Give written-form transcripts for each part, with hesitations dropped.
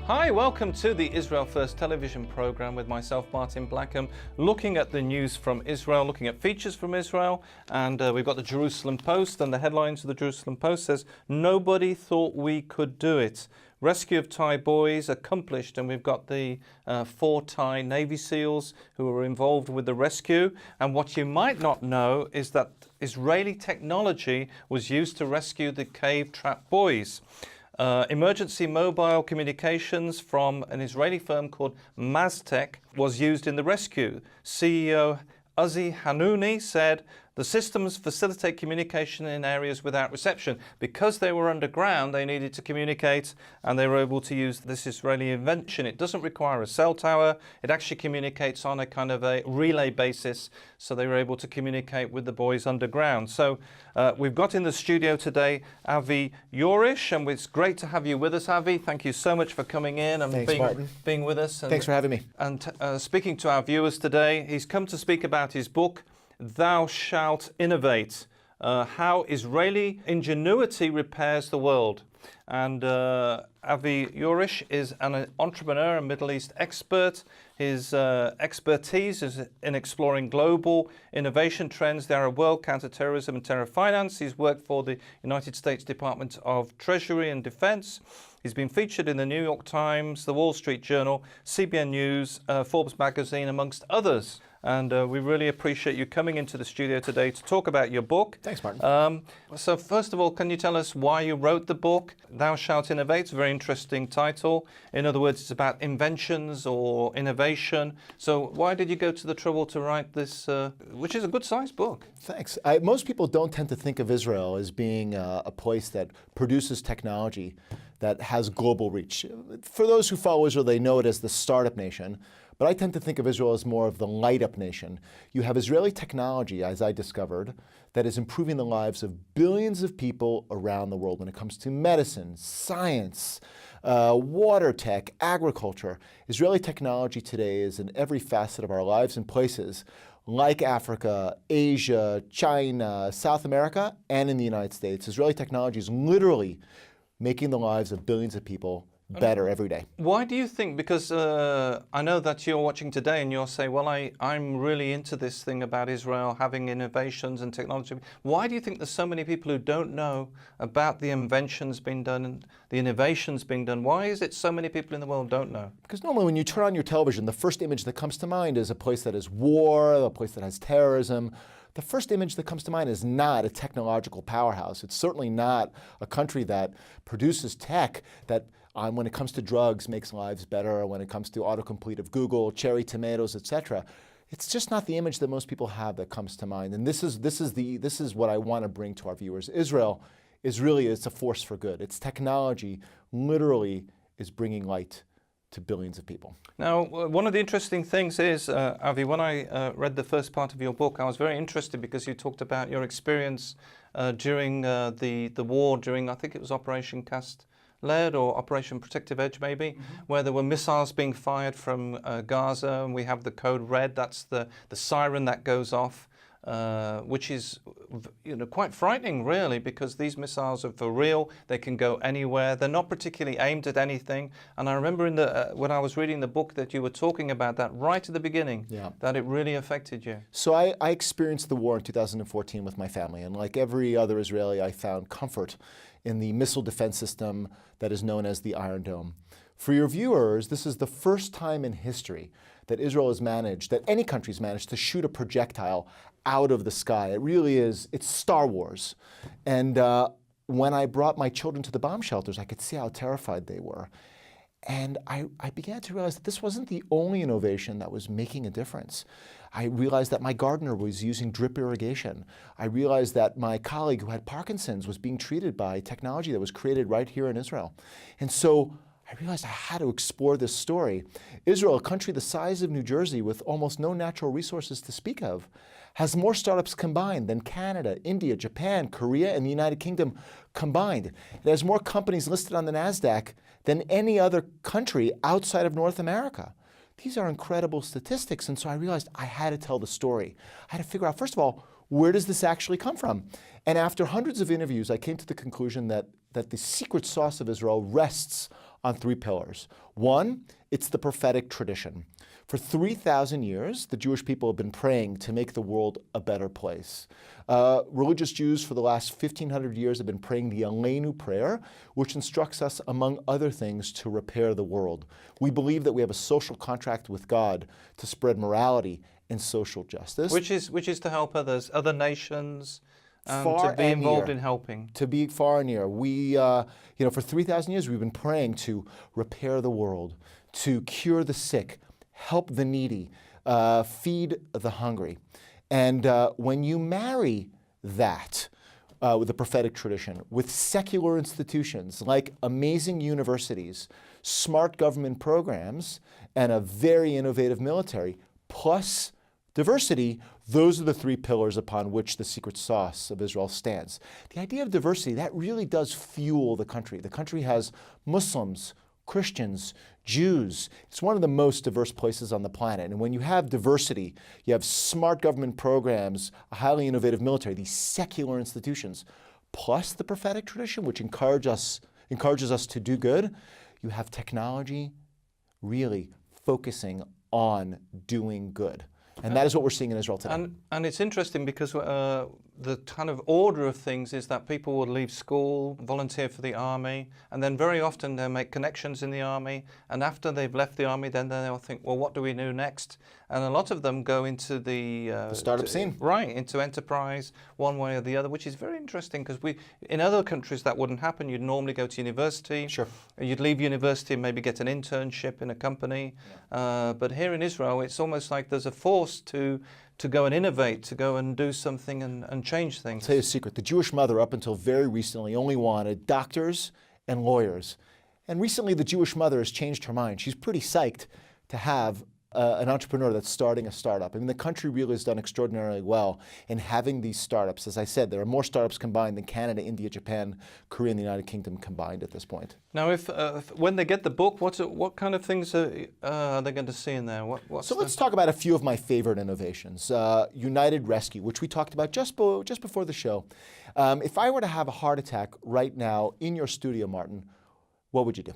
Hi, welcome to the Israel First television program with myself, Martin Blackham, looking at the news from Israel, looking at features from Israel, and we've got the Jerusalem Post, and the headlines of the Jerusalem Post says, "Nobody thought we could do it. Rescue of Thai boys accomplished," and we've got the 4 Thai Navy SEALs who were involved with the rescue. And what you might not know is that Israeli technology was used to rescue the cave-trapped boys. Emergency mobile communications from an Israeli firm called Maztec was used in the rescue. CEO Avi Jorisch said the systems facilitate communication in areas without reception. Because they were underground, they needed to communicate, and they were able to use this Israeli invention. It doesn't require a cell tower. It actually communicates on a kind of a relay basis, so they were able to communicate with the boys underground. So we've got in the studio today Avi Jorisch, and it's great to have you with us, Avi. Thank you so much for coming in and being with us. Thanks for having me. And speaking to our viewers today, he's come to speak about his book, Thou Shalt Innovate, How Israeli Ingenuity Repairs the World. And Avi Jorisch is an entrepreneur and Middle East expert. His expertise is in exploring global innovation trends. There are world counterterrorism and terror finance. He's worked for the United States Department of Treasury and Defense. He's been featured in the New York Times, the Wall Street Journal, CBN News, Forbes magazine, amongst others. And we really appreciate you coming into the studio today to talk about your book. Thanks, Martin. So first of all, can you tell us why you wrote the book, Thou Shalt Innovate? It's a very interesting title. In other words, it's about inventions or innovation. So why did you go to the trouble to write this, which is a good-sized book? Thanks. Most people don't tend to think of Israel as being a place that produces technology that has global reach. For those who follow Israel, they know it as the startup nation. But I tend to think of Israel as more of the light-up nation. You have Israeli technology, as I discovered, that is improving the lives of billions of people around the world when it comes to medicine, science, water tech, agriculture. Israeli technology today is in every facet of our lives and places like Africa, Asia, China, South America, and in the United States. Israeli technology is literally making the lives of billions of people better every day. Why do you think? Because I know that you're watching today and you'll say, well, I'm really into this thing about Israel having innovations and technology. Why do you think there's so many people who don't know about the inventions being done and the innovations being done? Why is it so many people in the world don't know? Because normally when you turn on your television, the first image that comes to mind is a place that has war, a place that has terrorism. The first image that comes to mind is not a technological powerhouse. It's certainly not a country that produces tech that when it comes to drugs, makes lives better, when it comes to autocomplete of Google, cherry tomatoes, etc. It's just not the image that most people have that comes to mind. And this is what I want to bring to our viewers. Israel is really, it's a force for good. Its technology literally is bringing light to billions of people. Now, one of the interesting things is, Avi, when I read the first part of your book, I was very interested because you talked about your experience during the war, during, I think it was Operation Cast Lead or Operation Protective Edge maybe, where there were missiles being fired from Gaza, and we have the code red. That's the siren that goes off, which is quite frightening really, because these missiles are for real. They can go anywhere. They're not particularly aimed at anything. And I remember when I was reading the book that you were talking about that right at the beginning, that it really affected you. So I experienced the war in 2014 with my family, and like every other Israeli, I found comfort in the missile defense system that is known as the Iron Dome. For your viewers, this is the first time in history that Israel has managed, that any country's managed to shoot a projectile out of the sky. It really is, it's Star Wars. And when I brought my children to the bomb shelters, I could see how terrified they were. And I began to realize that this wasn't the only innovation that was making a difference. I realized that my gardener was using drip irrigation. I realized that my colleague who had Parkinson's was being treated by technology that was created right here in Israel. And so I realized I had to explore this story. Israel, a country the size of New Jersey with almost no natural resources to speak of, has more startups combined than Canada, India, Japan, Korea, and the United Kingdom combined. It has more companies listed on the NASDAQ than any other country outside of North America. These are incredible statistics, and so I realized I had to tell the story. I had to figure out, first of all, where does this actually come from? And after hundreds of interviews, I came to the conclusion that the secret sauce of Israel rests on three pillars. One, it's the prophetic tradition. For 3,000 years, the Jewish people have been praying to make the world a better place. Religious Jews for the last 1,500 years have been praying the Aleinu prayer, which instructs us, among other things, to repair the world. We believe that we have a social contract with God to spread morality and social justice. Which is to help others, other nations, Far to be and involved near. in helping. To be far and near. We, for 3,000 years, we've been praying to repair the world, to cure the sick, help the needy, feed the hungry. And when you marry that with the prophetic tradition, with secular institutions like amazing universities, smart government programs, and a very innovative military, plus diversity, those are the three pillars upon which the secret sauce of Israel stands. The idea of diversity, that really does fuel the country. The country has Muslims, Christians, Jews. It's one of the most diverse places on the planet. And when you have diversity, you have smart government programs, a highly innovative military, these secular institutions, plus the prophetic tradition, which encourages us to do good, you have technology really focusing on doing good. And that is what we're seeing in Israel today. And it's interesting because the kind of order of things is that people will leave school, volunteer for the army, and then very often they'll make connections in the army. And after they've left the army, then they'll think, well, what do we do next? And a lot of them go into the startup scene. Right, into enterprise, one way or the other, which is very interesting because in other countries that wouldn't happen. You'd normally go to university. Sure. You'd leave university and maybe get an internship in a company. Yeah. But here in Israel, it's almost like there's a force to go and innovate, to go and do something and change things. I'll tell you a secret. The Jewish mother, up until very recently, only wanted doctors and lawyers. And recently, the Jewish mother has changed her mind. She's pretty psyched to have an entrepreneur that's starting a startup. I mean, the country really has done extraordinarily well in having these startups. As I said, there are more startups combined than Canada, India, Japan, Korea, and the United Kingdom combined at this point. Now, if when they get the book, what kind of things are they going to see in there? So let's talk about a few of my favorite innovations. United Rescue, which we talked about just before the show. If I were to have a heart attack right now in your studio, Martin, what would you do?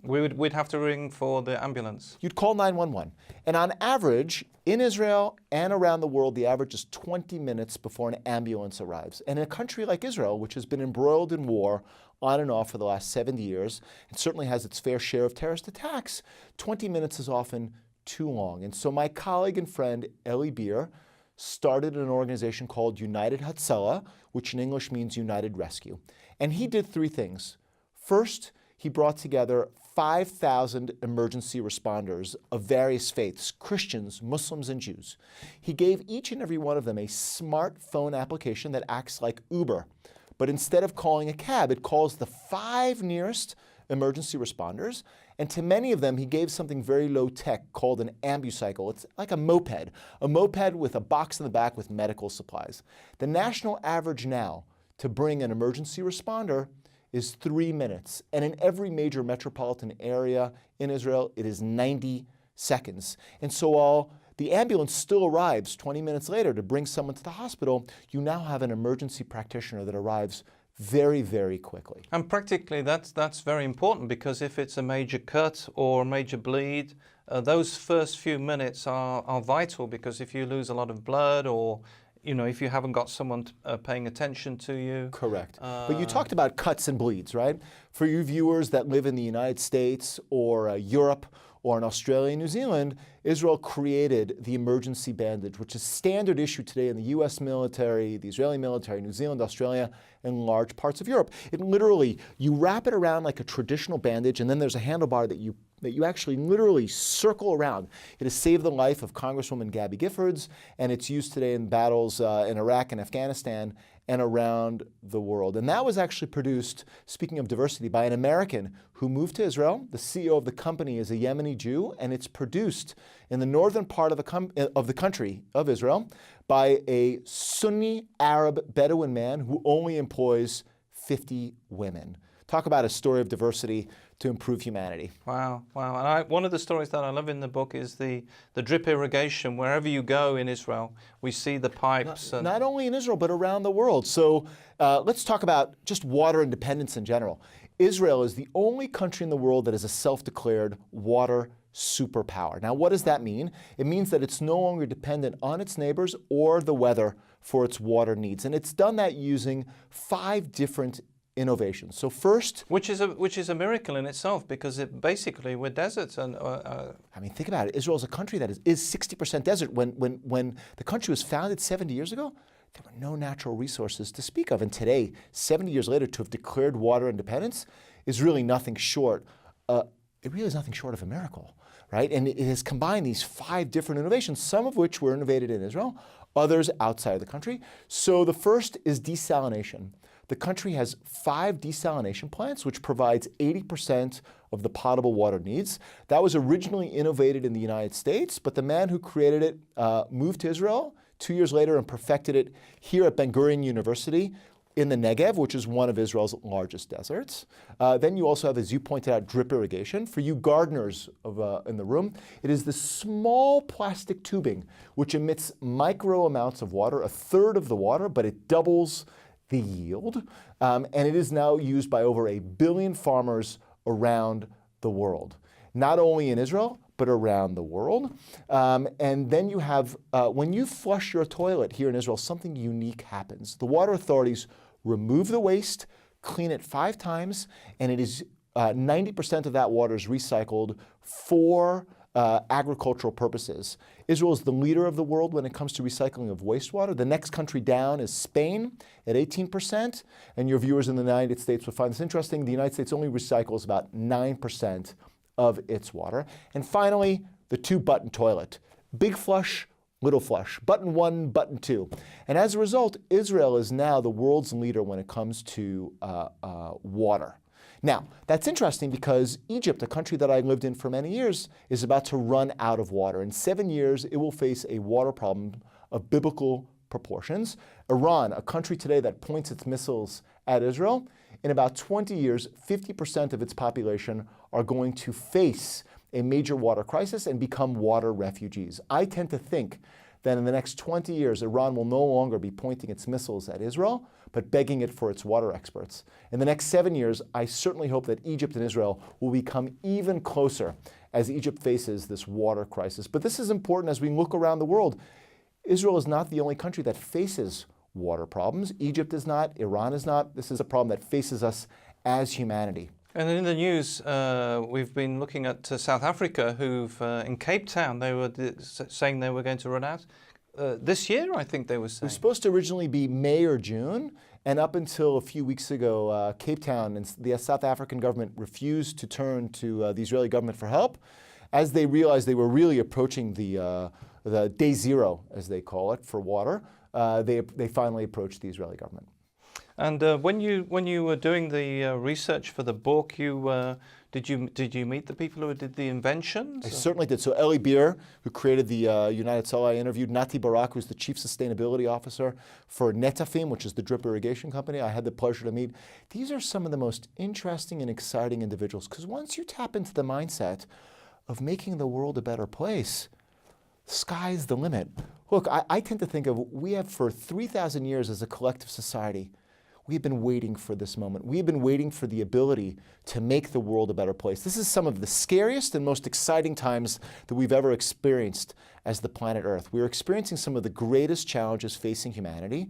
We'd have to ring for the ambulance. You'd call 911. And on average, in Israel and around the world, the average is 20 minutes before an ambulance arrives. And in a country like Israel, which has been embroiled in war on and off for the last 70 years, and certainly has its fair share of terrorist attacks, 20 minutes is often too long. And so my colleague and friend, Eli Beer, started an organization called United Hatzalah, which in English means United Rescue. And he did three things. First, he brought together 5,000 emergency responders of various faiths, Christians, Muslims, and Jews. He gave each and every one of them a smartphone application that acts like Uber. But instead of calling a cab, it calls the 5 nearest emergency responders. And to many of them, he gave something very low tech called an ambucycle. It's like a moped with a box in the back with medical supplies. The national average now to bring an emergency responder is 3 minutes. And in every major metropolitan area in Israel, it is 90 seconds. And so while the ambulance still arrives 20 minutes later to bring someone to the hospital, you now have an emergency practitioner that arrives very, very quickly. And practically, that's very important because if it's a major cut or a major bleed, those first few minutes are vital because if you lose a lot of blood or if you haven't got someone paying attention to you. Correct. But you talked about cuts and bleeds, right? For you viewers that live in the United States or Europe or in Australia and New Zealand, Israel created the emergency bandage, which is standard issue today in the US military, the Israeli military, New Zealand, Australia, and large parts of Europe. It literally, you wrap it around like a traditional bandage, and then there's a handlebar that you actually literally circle around. It has saved the life of Congresswoman Gabby Giffords, and it's used today in battles in Iraq and Afghanistan and around the world. And that was actually produced, speaking of diversity, by an American who moved to Israel. The CEO of the company is a Yemeni Jew, and it's produced in the northern part of the country of Israel by a Sunni Arab Bedouin man who only employs 50 women. Talk about a story of diversity to improve humanity. Wow. And one of the stories that I love in the book is the drip irrigation. Wherever you go in Israel, we see the pipes. Not only in Israel, but around the world. So let's talk about just water independence in general. Israel is the only country in the world that is a self-declared water superpower. Now, what does that mean? It means that it's no longer dependent on its neighbors or the weather for its water needs. And it's done that using 5 different innovations. So first, which is a miracle in itself, because it basically we're deserts and I mean, think about it. Israel is a country that is 60% desert. When the country was founded 70 years ago, there were no natural resources to speak of. And today, 70 years later, to have declared water independence is really nothing short. It really is nothing short of a miracle, right? And it has combined these 5 different innovations, some of which were innovated in Israel, others outside of the country. So the first is desalination. The country has 5 desalination plants, which provides 80% of the potable water needs. That was originally innovated in the United States, but the man who created it moved to Israel 2 years later and perfected it here at Ben Gurion University in the Negev, which is one of Israel's largest deserts. Then you also have, as you pointed out, drip irrigation. For you gardeners in the room, it is the small plastic tubing which emits micro amounts of water, 1/3 of the water, but it doubles the yield. And it is now used by over 1 billion farmers around the world, not only in Israel, but around the world. And then you have, when you flush your toilet here in Israel, something unique happens. The water authorities remove the waste, clean it 5 times, and it is 90% of that water is recycled for agricultural purposes. Israel is the leader of the world when it comes to recycling of wastewater. The next country down is Spain at 18%, and your viewers in the United States will find this interesting. The United States only recycles about 9% of its water. And finally, the 2-button toilet. Big flush, little flush. Button 1, button 2. And as a result, Israel is now the world's leader when it comes to water. Now, that's interesting because Egypt, a country that I lived in for many years, is about to run out of water. In 7 years, it will face a water problem of biblical proportions. Iran, a country today that points its missiles at Israel, in about 20 years, 50% of its population are going to face a major water crisis and become water refugees. I tend to think that in the next 20 years, Iran will no longer be pointing its missiles at Israel, but begging it for its water experts. In the next 7 years, I certainly hope that Egypt and Israel will become even closer as Egypt faces this water crisis. But this is important as we look around the world. Israel is not the only country that faces water problems. Egypt is not, Iran is not. This is a problem that faces us as humanity. And in the news, we've been looking at South Africa, who've in Cape Town, they were saying they were going to run out this year, I think they were saying. It was supposed to originally be May or June, and up until a few weeks ago, Cape Town and the South African government refused to turn to the Israeli government for help, as they realized they were really approaching the day zero, as they call it, for water. They finally approached the Israeli government. And when you were doing the research for the book, did you meet the people who did the inventions? I certainly did. So Eli Beer, who created the United Cell, I interviewed. Nati Barak, who's the chief sustainability officer for Netafim, which is the drip irrigation company. I had the pleasure to meet. These are some of the most interesting and exciting individuals, because once you tap into the mindset of making the world a better place, sky's the limit. Look, I tend to think of, we have for 3,000 years as a collective society, we have been waiting for this moment. We have been waiting for the ability to make the world a better place. This is some of the scariest and most exciting times that we've ever experienced as the planet Earth. We're experiencing some of the greatest challenges facing humanity,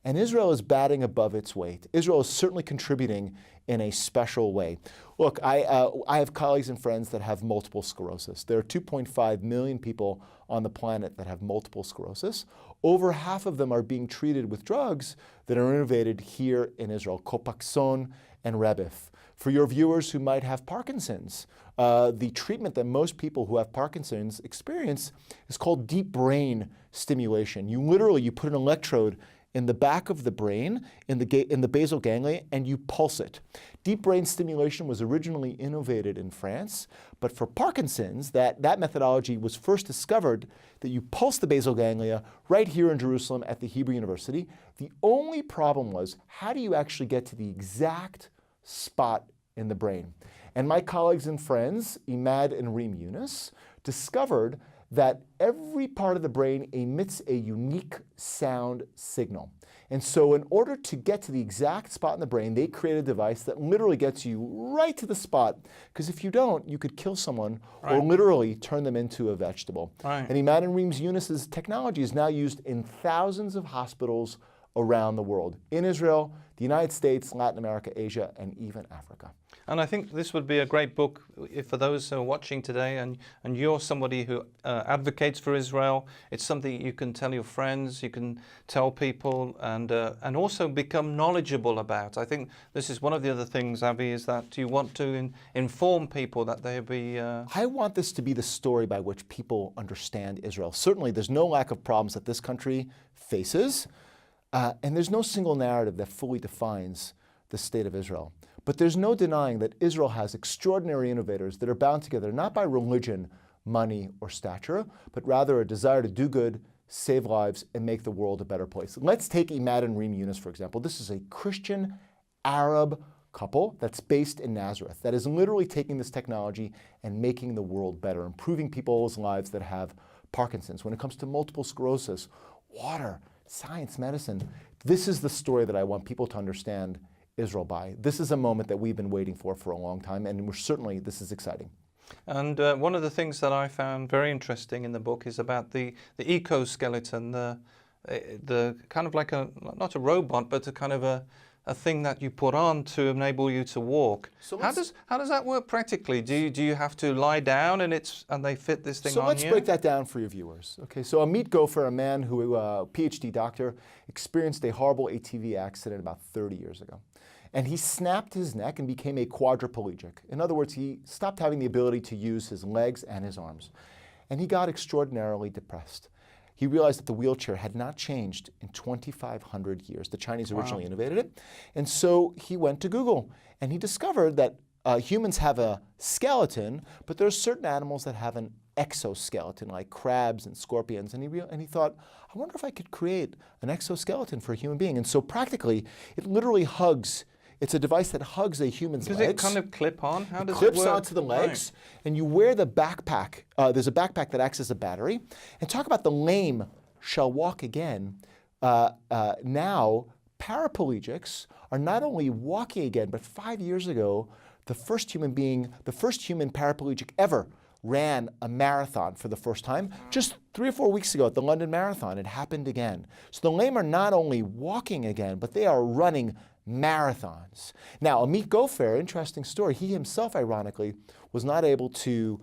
and Israel is batting above its weight. Israel is certainly contributing in a special way. Look, I have colleagues and friends that have multiple sclerosis. There are 2.5 million people on the planet that have multiple sclerosis. Over half of them are being treated with drugs that are innovated here in Israel, Copaxone and Rebif. For your viewers who might have Parkinson's, the treatment that most people who have Parkinson's experience is called deep brain stimulation. You put an electrode in the back of the brain, in the basal ganglia, and you pulse it. Deep brain stimulation was originally innovated in France, but for Parkinson's, that methodology was first discovered that you pulse the basal ganglia right here in Jerusalem at the Hebrew University. The only problem was, how do you actually get to the exact spot in the brain? And my colleagues and friends, Imad and Reem Yunus, discovered that every part of the brain emits a unique sound signal. And so in order to get to the exact spot in the brain, they create a device that literally gets you right to the spot. Because if you don't, you could kill someone or literally turn them into a vegetable. Right. And Imad Reeves Yunus's technology is now used in thousands of hospitals around the world, in Israel, the United States, Latin America, Asia, and even Africa. And I think this would be a great book for those who are watching today, and you're somebody who advocates for Israel. It's something you can tell your friends, you can tell people, and also become knowledgeable about. I think this is one of the other things, Avi, is that you want to inform people that they'll be... I want this to be the story by which people understand Israel. Certainly, there's no lack of problems that this country faces, and there's no single narrative that fully defines the state of Israel. But there's no denying that Israel has extraordinary innovators that are bound together not by religion, money, or stature, but rather a desire to do good, save lives, and make the world a better place. Let's take Imad and Reem Yunus, for example. This is a Christian Arab couple that's based in Nazareth that is literally taking this technology and making the world better, improving people's lives that have Parkinson's. When it comes to multiple sclerosis, water, science, medicine, this is the story that I want people to understand Israel by. This is a moment that we've been waiting for a long time, and this is exciting. And one of the things that I found very interesting in the book is about the ecoskeleton, the kind of like not a robot, but a kind of a thing that you put on to enable you to walk. So how does that work practically? Do you have to lie down and they fit this thing on you? So let's break that down for your viewers. Okay, so Amit Gopher, a man who, PhD doctor, experienced a horrible ATV accident about 30 years ago. And he snapped his neck and became a quadriplegic. In other words, he stopped having the ability to use his legs and his arms. And he got extraordinarily depressed. He realized that the wheelchair had not changed in 2,500 years. The Chinese originally innovated it. And so he went to Google, and he discovered that humans have a skeleton, but there are certain animals that have an exoskeleton, like crabs and scorpions. And he thought, I wonder if I could create an exoskeleton for a human being. And so practically, it literally hugs. It's a device that hugs a human's legs. Does it kind of clip on? How does it work? Clips onto the legs, and you wear the backpack. There's a backpack that acts as a battery. And talk about the lame shall walk again. Now, paraplegics are not only walking again, but 5 years ago, the first human paraplegic ever ran a marathon for the first time. Just 3 or 4 weeks ago at the London Marathon, it happened again. So the lame are not only walking again, but they are running marathons. Now, Amit Gopher, interesting story, he himself, ironically, was not able to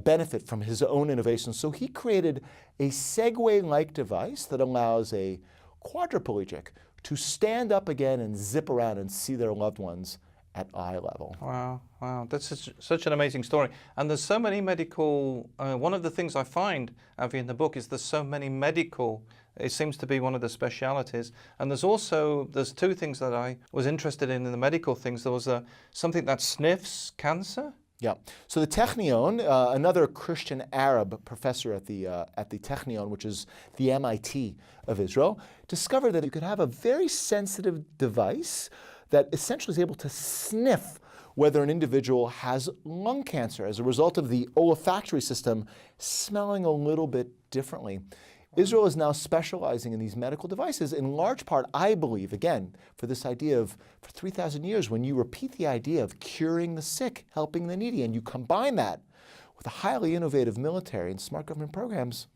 benefit from his own innovation, so he created a Segway-like device that allows a quadriplegic to stand up again and zip around and see their loved ones at eye level. Wow, wow, that's such an amazing story. And there's so many medical, one of the things I find, Avi, in the book is there's so many medical, it seems to be one of the specialities. And there's two things that I was interested in the medical things. There was something that sniffs cancer. Yeah. So the Technion, another Christian Arab professor at the Technion, which is the MIT of Israel, discovered that you could have a very sensitive device that essentially is able to sniff whether an individual has lung cancer as a result of the olfactory system smelling a little bit differently. Israel is now specializing in these medical devices, in large part, I believe, again, for this idea of, for 3,000 years, when you repeat the idea of curing the sick, helping the needy, and you combine that with a highly innovative military and smart government programs,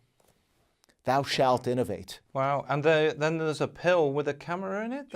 Thou Shalt Innovate. Wow, and then there's a pill with a camera in it?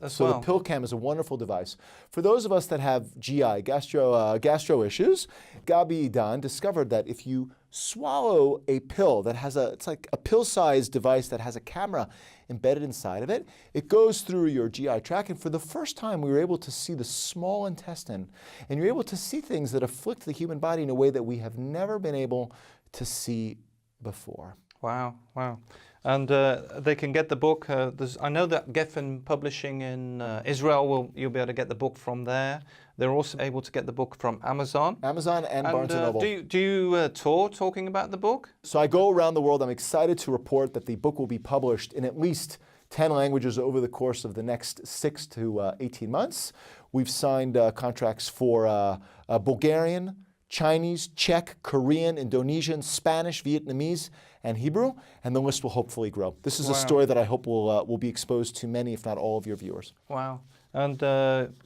So the pill cam is a wonderful device. For those of us that have GI, gastro issues, Gabi Dan discovered that if you swallow a pill that has it's like a pill-sized device that has a camera embedded inside of it, it goes through your GI tract, and for the first time we were able to see the small intestine, and you're able to see things that afflict the human body in a way that we have never been able to see before. Wow, wow. And they can get the book. I know that Geffen Publishing in Israel, you'll be able to get the book from there. They're also able to get the book from Amazon. Amazon and Barnes & Noble. Do you tour talking about the book? So I go around the world. I'm excited to report that the book will be published in at least 10 languages over the course of the next 6 to 18 months. We've signed contracts for Bulgarian, Chinese, Czech, Korean, Indonesian, Spanish, Vietnamese, and Hebrew, and the list will hopefully grow. This is a story that I hope will be exposed to many, if not all, of your viewers. Wow. And,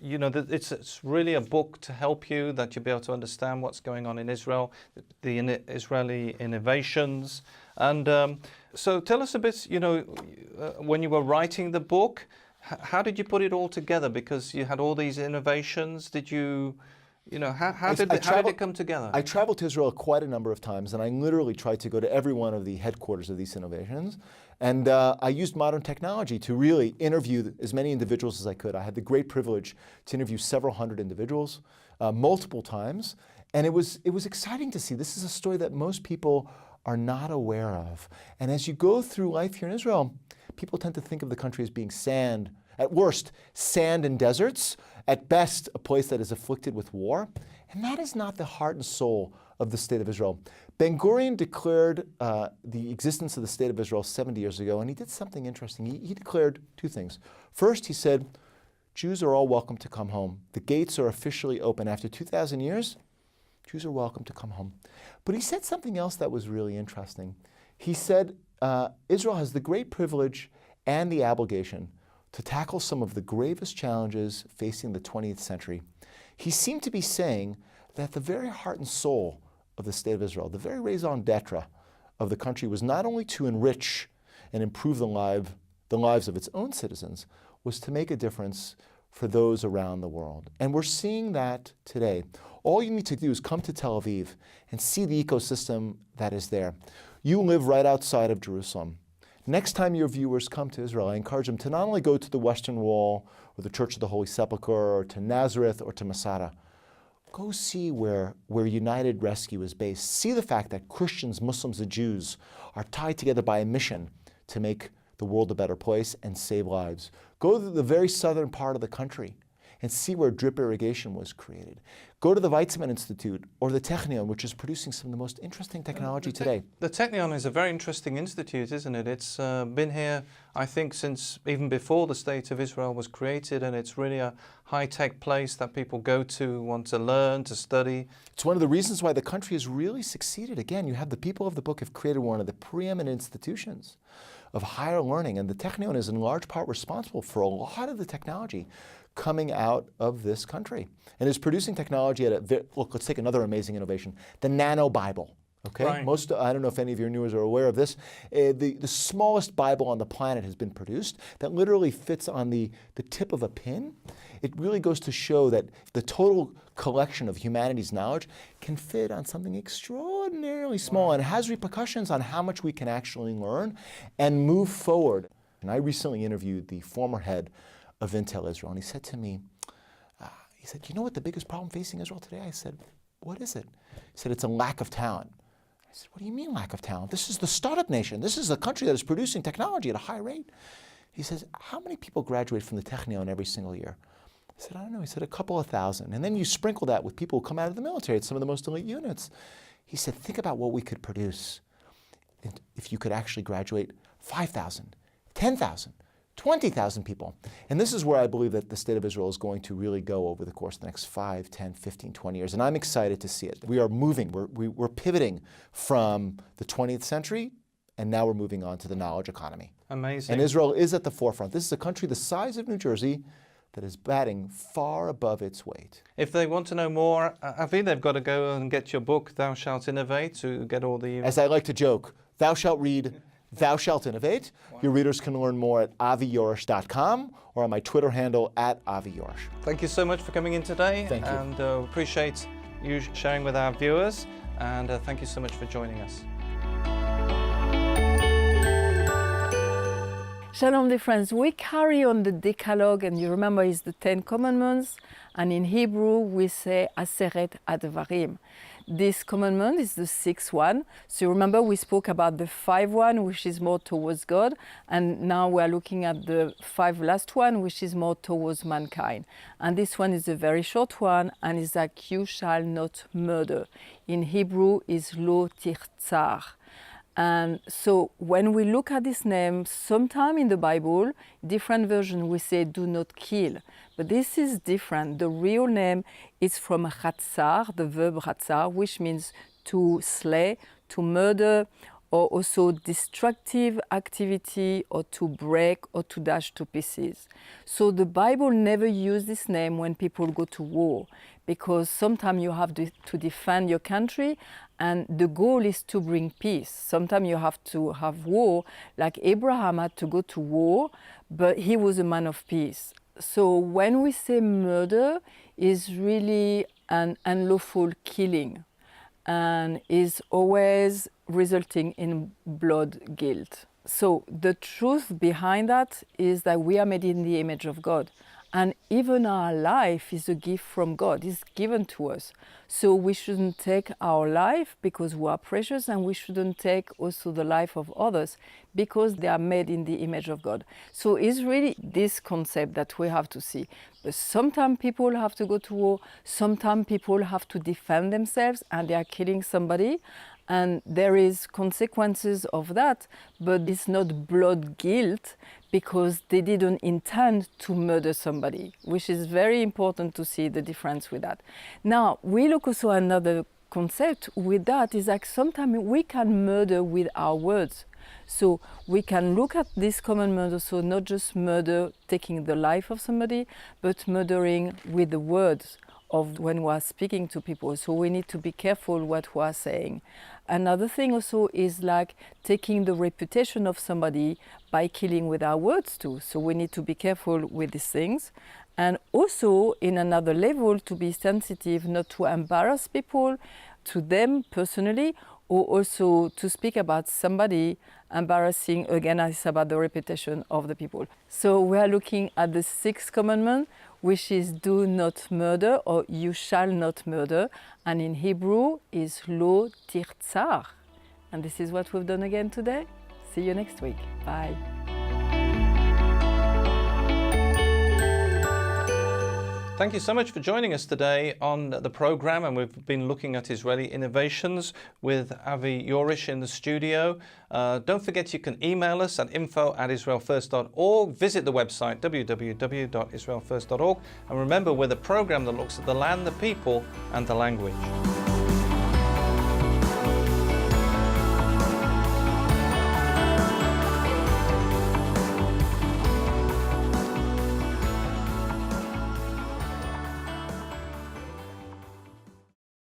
you know, it's really a book to help you, that you'll be able to understand what's going on in Israel, the Israeli innovations. And so tell us a bit, you know, when you were writing the book, how did you put it all together? Because you had all these innovations. Did you... You know, how did it come together? I traveled to Israel quite a number of times, and I literally tried to go to every one of the headquarters of these innovations. And I used modern technology to really interview as many individuals as I could. I had the great privilege to interview several hundred individuals multiple times. And it was exciting to see. This is a story that most people are not aware of. And as you go through life here in Israel, people tend to think of the country as being sand. At worst, sand and deserts. At best, a place that is afflicted with war. And that is not the heart and soul of the State of Israel. Ben-Gurion declared the existence of the State of Israel 70 years ago, and he did something interesting. He declared two things. First, he said, Jews are all welcome to come home. The gates are officially open. After 2,000 years, Jews are welcome to come home. But he said something else that was really interesting. He said, Israel has the great privilege and the obligation to tackle some of the gravest challenges facing the 20th century. He seemed to be saying that the very heart and soul of the State of Israel, the very raison d'etre of the country, was not only to enrich and improve the lives of its own citizens, was to make a difference for those around the world. And we're seeing that today. All you need to do is come to Tel Aviv and see the ecosystem that is there. You live right outside of Jerusalem. Next time your viewers come to Israel, I encourage them to not only go to the Western Wall or the Church of the Holy Sepulchre or to Nazareth or to Masada. Go see where United Rescue is based. See the fact that Christians, Muslims, and Jews are tied together by a mission to make the world a better place and save lives. Go to the very southern part of the country and see where drip irrigation was created. Go to the Weizmann Institute or the Technion, which is producing some of the most interesting technology today. The Technion is a very interesting institute, isn't it? It's been here, I think, since even before the State of Israel was created, and it's really a high-tech place that people go to, want to learn, to study. It's one of the reasons why the country has really succeeded. Again, you have the people of the book have created one of the preeminent institutions of higher learning, and the Technion is in large part responsible for a lot of the technology coming out of this country, and is producing technology at look, let's take another amazing innovation, the Nano Bible. Okay, right. I don't know if any of your viewers are aware of this. The smallest Bible on the planet has been produced that literally fits on the tip of a pin. It really goes to show that the total collection of humanity's knowledge can fit on something extraordinarily small, and it has repercussions on how much we can actually learn and move forward. And I recently interviewed the former head of Intel Israel, and he said to me, he said, you know what the biggest problem facing Israel today? I said, what is it? He said, it's a lack of talent. I said, what do you mean lack of talent? This is the startup nation. This is a country that is producing technology at a high rate. He says, how many people graduate from the Technion every single year? I said, I don't know. He said, a couple of thousand. And then you sprinkle that with people who come out of the military. It's some of the most elite units. He said, think about what we could produce if you could actually graduate 5,000, 10,000, 20,000 people. And this is where I believe that the State of Israel is going to really go over the course of the next 5, 10, 15, 20 years. And I'm excited to see it. We are moving. We're pivoting from the 20th century, and now we're moving on to the knowledge economy. Amazing. And Israel is at the forefront. This is a country the size of New Jersey that is batting far above its weight. If they want to know more, Avi, they've got to go and get your book, Thou Shalt Innovate, to get all the... As I like to joke, thou shalt read, Thou Shalt Innovate. Wow. Your readers can learn more at avijorisch.com or on my Twitter handle @AviJorisch. Thank you so much for coming in today. Thank you. And appreciate you sharing with our viewers. And thank you so much for joining us. Shalom, dear friends. We carry on the Decalogue, and you remember it's the 10 Commandments. And in Hebrew, we say Aseret Advarim. This commandment is the 6th one. So you remember we spoke about the 5th one, which is more towards God. And now we're looking at the 5 last one, which is more towards mankind. And this one is a very short one, and is like, you shall not murder. In Hebrew is lo tirtzar. And so when we look at this name, sometime in the Bible, different version we say do not kill. But this is different. The real name is from ratzar, the verb ratzar, which means to slay, to murder, or also destructive activity, or to break, or to dash to pieces. So the Bible never used this name when people go to war, because sometimes you have to defend your country, and the goal is to bring peace. Sometimes you have to have war, like Abraham had to go to war, but he was a man of peace. So when we say murder, is really an unlawful killing, and is always resulting in blood guilt. So the truth behind that is that we are made in the image of God. And even our life is a gift from God, it's given to us. So we shouldn't take our life because we are precious, and we shouldn't take also the life of others because they are made in the image of God. So it's really this concept that we have to see. But sometimes people have to go to war, sometimes people have to defend themselves and they are killing somebody. And there is consequences of that, but it's not blood guilt because they didn't intend to murder somebody, which is very important to see the difference with that. Now, we look also at another concept with that is like sometimes we can murder with our words. So we can look at this commandment also, not just murder, taking the life of somebody, but murdering with the words of when we are speaking to people. So we need to be careful what we are saying. Another thing also is like taking the reputation of somebody by killing with our words too. So we need to be careful with these things. And also in another level to be sensitive, not to embarrass people, to them personally, or also to speak about somebody embarrassing, again, it's about the reputation of the people. So we are looking at the sixth commandment, which is do not murder, or you shall not murder. And in Hebrew is lo tirtzar. And this is what we've done again today. See you next week. Bye. Thank you so much for joining us today on the program, and we've been looking at Israeli innovations with Avi Jorisch in the studio. Don't forget you can email us at info@israelfirst.org, visit the website www.israelfirst.org, and remember we're the program that looks at the land, the people and the language.